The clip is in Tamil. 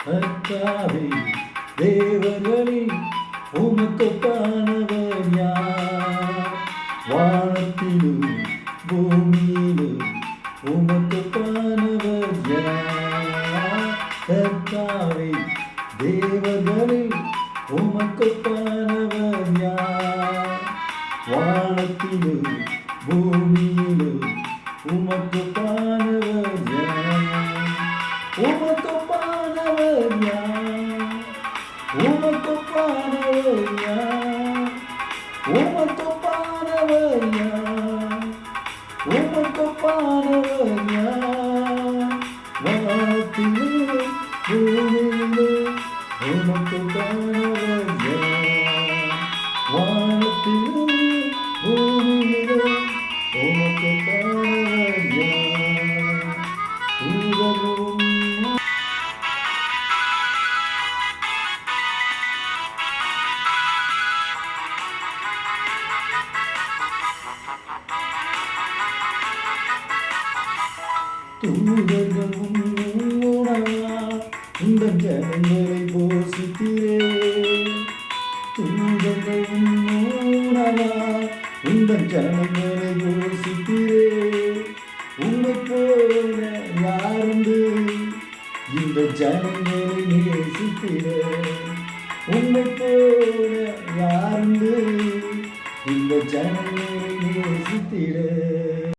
கர்த்தாவே தேவர்களில் உமக்கொப்பானவர் யார்? வானத்திலும் பூமியிலும் உமக்கொப்பானவர் யார்? கர்த்தாவே தேவர்களில் உமக்கொப்பானவர் யார்? வானத்திலும் பூமியிலும் உமக்கொப்பானவர் யார்? உமக்கொப்பானவர் யார்? உமக்கொப்பானவர் யார்? உமக்கொப்பானவர் யார்? உமக்கொப்பானவர் யார்? வானத்திலும் பூமியிலும் உமக்கொப்பானவர் யார்? வானத்திலும் பூமியிலும் உமக்கொப்பானவர் யார்? தூதரும் தூதர்களும் உணவால் இந்த ஜனங்களை போஷித்தீரே. தூதர்களும் உணவால் இந்த ஜனங்களை போஷித்தீரே. உன்னை போல யாருண்டு இந்த ஜனங்களை நேசித்திட? உன்னை போல யாருண்டு இந்த ஜனங்களை நேசித்திட?